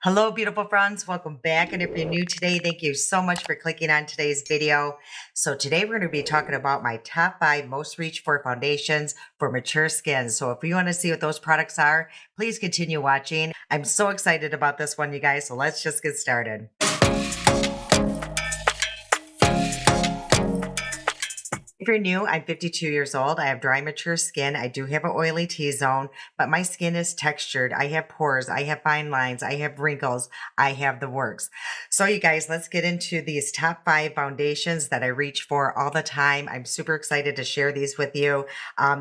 Hello, beautiful friends. Welcome back. And if you're new today, thank you so much for clicking on today's video. So today we're going to be talking about my top 5 most reach for foundations for mature skin. So if you want to see what those products are, please continue watching. I'm so excited about this one, you guys. So let's just get started. If you're new, I'm 52 years old. I have dry, mature skin. I do have an oily T-zone, but my skin is textured. I have pores. I have fine lines. I have wrinkles. I have the works. So you guys, let's get into these top 5 foundations that I reach for all the time. I'm super excited to share these with you.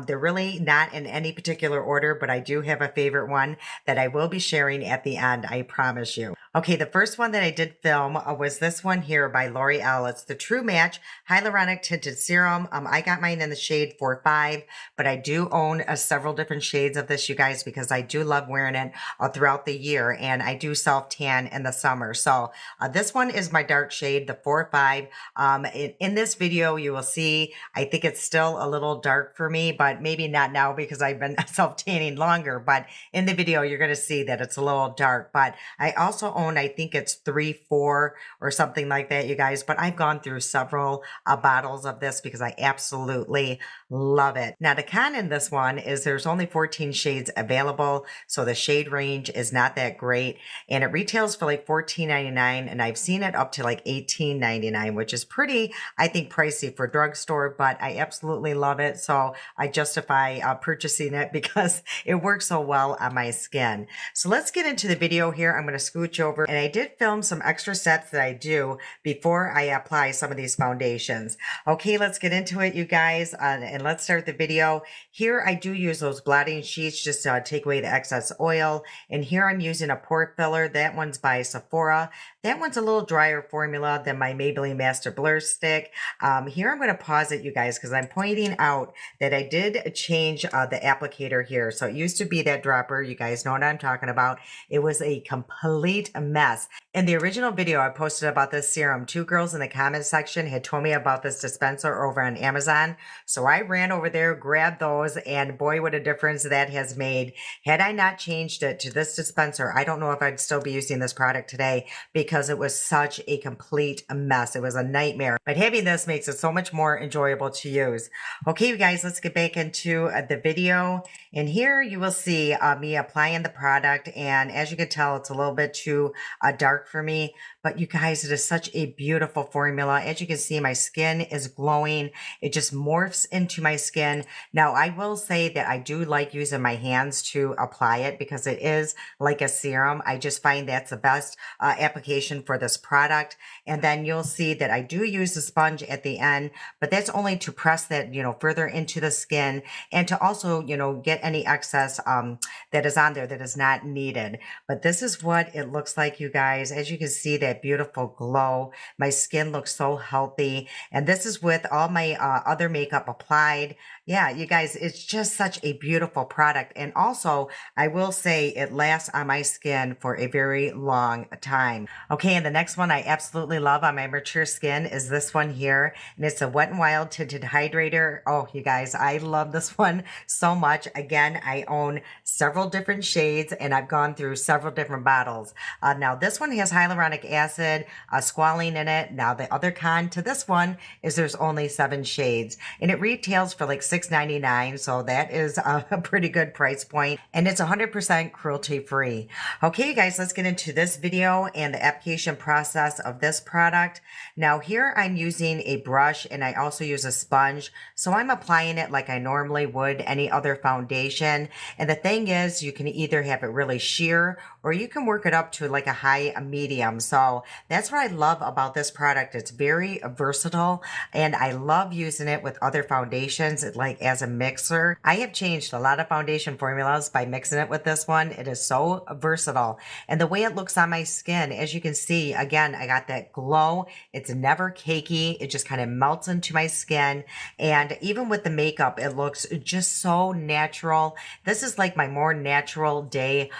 They're really not in any particular order, but I do have a favorite one that I will be sharing at the end. I promise you. Okay, the first one that I did film was this one here by L'Oreal. It's the True Match Hyaluronic Tinted Serum. I got mine in the shade 4-5, but I do own several different shades of this, you guys, because I do love wearing it throughout the year, and I do self-tan in the summer. So this one is my dark shade, the 4-5. In this video, you will see, I think it's still a little dark for me, but maybe not now because I've been self-tanning longer. But in the video, you're going to see that it's a little dark. But I also own, I think it's 3-4 or something like that, you guys. But I've gone through several bottles of this because I absolutely love it. Now, the con in this one is there's only 14 shades available, so the shade range is not that great, and it retails for like $14.99, and I've seen it up to like $18.99, which is pretty, I think, pricey for drugstore, but I absolutely love it, so I justify purchasing it because it works so well on my skin. So let's get into the video here. I'm going to scooch over, and I did film some extra steps that I do before I apply some of these foundations. Okay, let's get into it, you guys, and let's start the video. Here I do use those blotting sheets just to take away the excess oil, and here I'm using a pore filler. That one's by Sephora. That one's a little drier formula than my Maybelline Master Blur Stick. Here I'm going to pause it, you guys, because I'm pointing out that I did change the applicator here. So it used to be that dropper. You guys know what I'm talking about. It was a complete mess. In the original video I posted about this serum, 2 girls in the comment section had told me about this dispenser over on Amazon. So I ran over there, grabbed those, and boy, what a difference that has made. Had I not changed it to this dispenser, I don't know if I'd still be using this product today because it was such a complete mess. It was a nightmare. But having this makes it so much more enjoyable to use. Okay, you guys, let's get back into the video. And here you will see me applying the product. And as you can tell, it's a little bit too dark for me. But you guys, it is such a beautiful formula. As you can see, my skin is glowing. It just morphs into my skin. Now, I will say that I do like using my hands to apply it because it is like a serum. I just find that's the best application for this product. And then you'll see that I do use the sponge at the end, but that's only to press that, further into the skin and to also, get any excess that is on there that is not needed. But this is what it looks like, you guys. As you can see, that beautiful glow. My skin looks so healthy. And this is with all my other makeup applied. Yeah, you guys, it's just such a beautiful product. And also, I will say it lasts on my skin for a very long time. Okay, and the next one I absolutely love on my mature skin is this one here. And it's a Wet n Wild Tinted Hydrator. Oh, you guys, I love this one so much. Again, I own several different shades and I've gone through several different bottles. Now, this one has hyaluronic acid, squalene in it. Now, the other con to this one is there's only 7 shades. And it retails for like $6.99, so that is a pretty good price point, and it's 100% cruelty free. Okay, you guys, let's get into this video and the application process of this product. Now here I'm using a brush and I also use a sponge, so I'm applying it like I normally would any other foundation. And the thing is, you can either have it really sheer or you can work it up to like a high medium. So that's what I love about this product. It's very versatile and I love using it with other foundations. Like as a mixer. I have changed a lot of foundation formulas by mixing it with this one. It is so versatile. And the way it looks on my skin, as you can see, again, I got that glow. It's never cakey. It just kind of melts into my skin. And even with the makeup, it looks just so natural. This is like my more natural day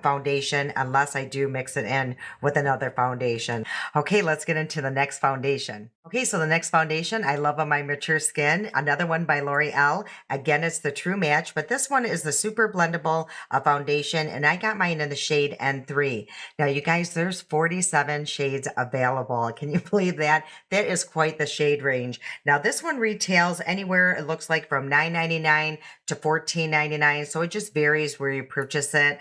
foundation, unless I do mix it in with another foundation. Okay, let's get into the next foundation. Okay, so the next foundation I love on my mature skin, another one by L'Oreal. Again, it's the True Match, but this one is the super blendable foundation, and I got mine in the shade N3. Now, you guys, there's 47 shades available. Can you believe that? That is quite the shade range. Now, this one retails anywhere, it looks like from $9.99 to $14.99, so it just varies where you purchase it.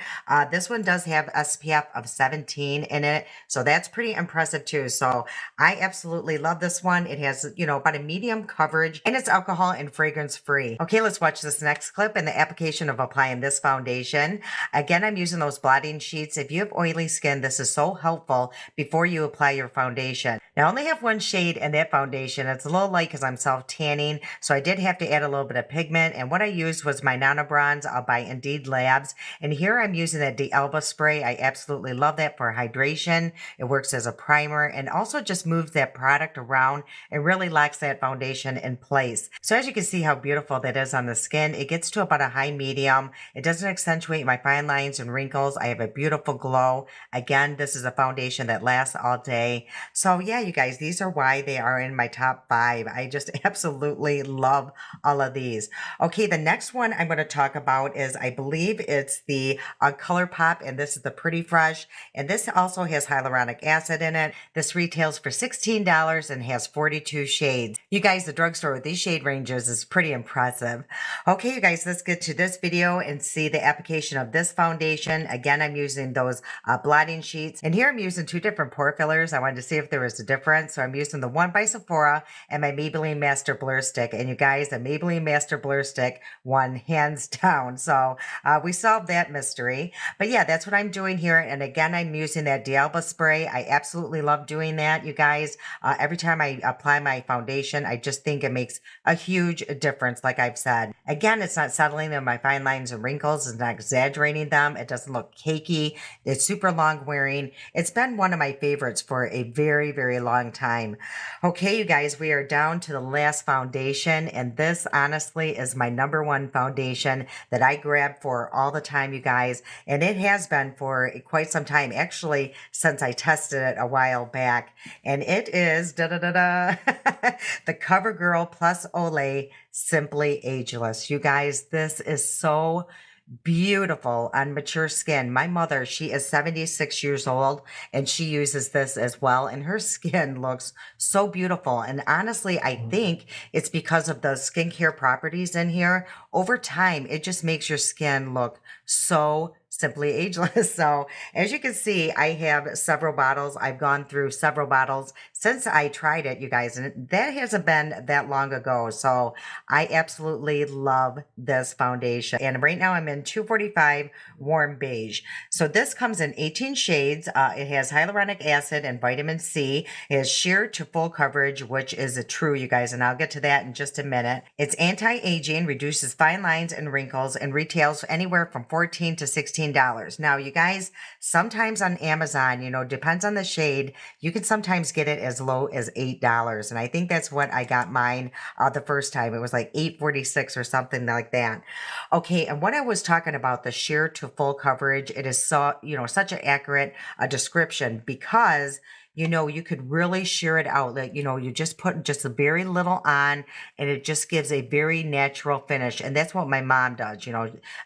This one does have SPF of 17 in it, so that's pretty impressive too. So I absolutely love this one. It has, about a medium coverage and it's alcohol and fragrance free. Okay, let's watch this next clip and the application of applying this foundation. Again, I'm using those blotting sheets. If you have oily skin, this is so helpful before you apply your foundation. Now, I only have one shade in that foundation. It's a little light because I'm self-tanning, so I did have to add a little bit of pigment. And what I used was my Nano Bronze by Indeed Labs. And here I'm using that D'Alba spray. I absolutely love that for hydration. It works as a primer and also just moves that product around and really locks that foundation in place. So as you can see how beautiful that is on the skin, it gets to about a high medium. It doesn't accentuate my fine lines and wrinkles. I have a beautiful glow. Again, this is a foundation that lasts all day. So yeah, you guys, these are why they are in my top 5. I just absolutely love all of these. Okay, the next one I'm going to talk about is, I believe it's the ColourPop, and this is the Pretty Fresh. And this also has hyaluronic acid in it. This retails for $16 and has 42 shades. You guys, the drugstore with these shade ranges is pretty impressive. Okay, you guys, let's get to this video and see the application of this foundation. Again, I'm using those blotting sheets. And here I'm using 2 different pore fillers. I wanted to see if there was a difference. So I'm using the one by Sephora and my Maybelline Master Blur Stick. And you guys, the Maybelline Master Blur Stick won hands down. So we solved that mystery. But yeah, that's what I'm doing here. And again, I'm using that D'Alba spray. I absolutely love doing that, you guys. Every time I apply my foundation, I just think it makes a huge difference, like I've said. Again, it's not settling in my fine lines and wrinkles. It's not exaggerating them. It doesn't look cakey. It's super long wearing. It's been one of my favorites for a very, very long time. Okay, you guys, we are down to the last foundation. And this honestly is my number 1 foundation that I grab for all the time, you guys. And it has been for quite some time, actually, since I tested it a while back. And it is the CoverGirl Plus Olay Simply Ageless. You guys, this is so beautiful on mature skin. My mother, she is 76 years old and she uses this as well. And her skin looks so beautiful. And honestly, I think it's because of the skincare properties in here. Over time, it just makes your skin look so simply ageless. So as you can see, I have several bottles. I've gone through several bottles since I tried it, you guys, and that hasn't been that long ago. So I absolutely love this foundation. And right now I'm in 245 Warm Beige. So this comes in 18 shades. It has hyaluronic acid and vitamin C. It has sheer to full coverage, which is a true, you guys, and I'll get to that in just a minute. It's anti-aging, reduces fine lines and wrinkles, and retails anywhere from $14 to $16. Now, you guys, sometimes on Amazon, depends on the shade, you can sometimes get it as low as $8. And I think that's what I got mine the first time. It was like $8.46 or something like that. Okay, and what I was talking about, the sheer to full coverage, it is so, such an accurate description because you could really shear it out. Like, you just put just a very little on and it just gives a very natural finish. And that's what my mom does.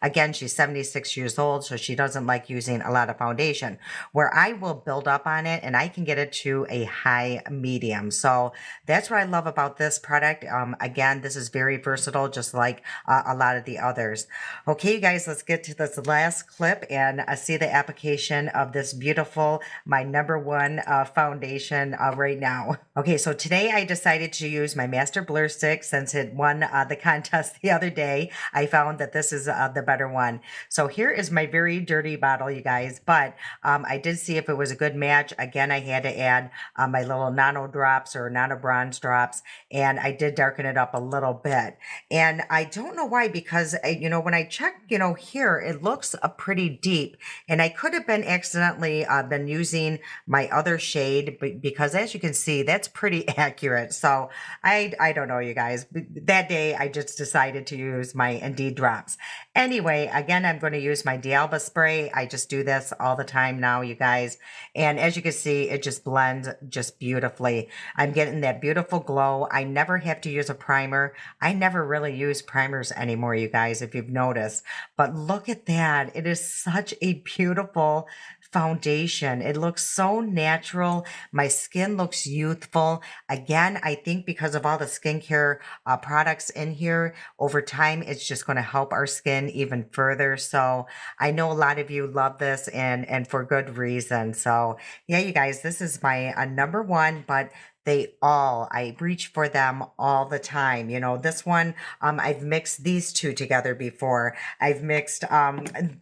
Again, she's 76 years old, so she doesn't like using a lot of foundation, where I will build up on it and I can get it to a high medium. So that's what I love about this product. Again, this is very versatile, just like a lot of the others. Okay, you guys, let's get to this last clip and see the application of this beautiful, my number 1 foundation right now. Okay, so today I decided to use my Master Blur Stick since it won the contest the other day. I found that this is the better one. So here is my very dirty bottle, you guys, but I did see if it was a good match. Again, I had to add my little nano drops or nano bronze drops, and I did darken it up a little bit. And I don't know why, because when I checked, here, it looks pretty deep, and I could have been accidentally been using my other shade shade, because as you can see, that's pretty accurate. So I don't know, you guys. That day, I just decided to use my Indeed drops. Anyway, again, I'm going to use my D'Alba spray. I just do this all the time now, you guys. And as you can see, it just blends just beautifully. I'm getting that beautiful glow. I never have to use a primer. I never really use primers anymore, you guys, if you've noticed. But look at that. It is such a beautiful foundation. It looks so natural. My skin looks youthful. Again, I think because of all the skincare products in here, over time, it's just going to help our skin even further. So I know a lot of you love this, and for good reason. So yeah, you guys, this is my number one, but I reach for them all the time. You know, this one, I've mixed these two together before. I've mixed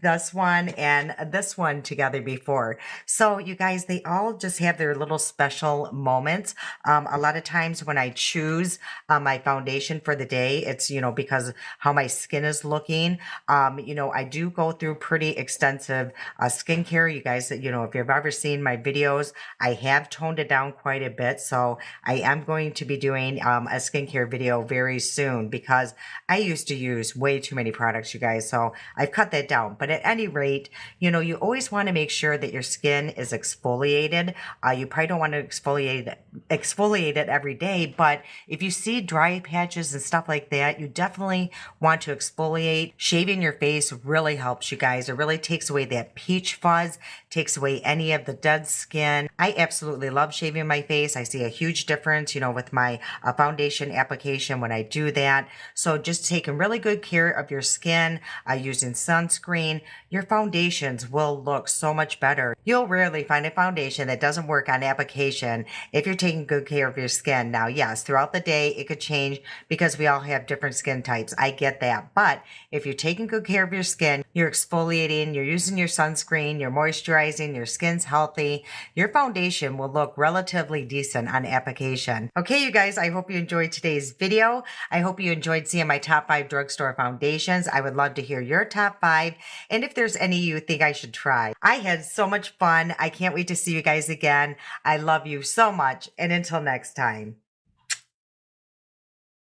this one and this one together before. So you guys, they all just have their little special moments. A lot of times when I choose my foundation for the day, it's, you know, because how my skin is looking. You know, I do go through pretty extensive skincare. You guys, you know, if you've ever seen my videos, I have toned it down quite a bit. So I am going to be doing a skincare video very soon, because I used to use way too many products, you guys. So I've cut that down. But at any rate, you know, you always want to make sure that your skin is exfoliated. You probably don't want to exfoliate it every day, but if you see dry patches and stuff like that, you definitely want to exfoliate. Shaving your face really helps, you guys. It really takes away that peach fuzz, takes away any of the dead skin. I absolutely love shaving my face. I see a huge difference, you know, with my foundation application when I do that. So just taking really good care of your skin, using sunscreen, your foundations will look so much better. You'll rarely find a foundation that doesn't work on application if you're taking good care of your skin. Now, yes, throughout the day, it could change because we all have different skin types. I get that. But if you're taking good care of your skin, you're exfoliating, you're using your sunscreen, you're moisturizing, your skin's healthy, your foundation will look relatively decent on application. Okay, you guys, I hope you enjoyed today's video. I hope you enjoyed seeing my top 5 drugstore foundations. I would love to hear your top 5, and if there's any you think I should try. I had so much fun. I can't wait to see you guys again. I love you so much, and until next time.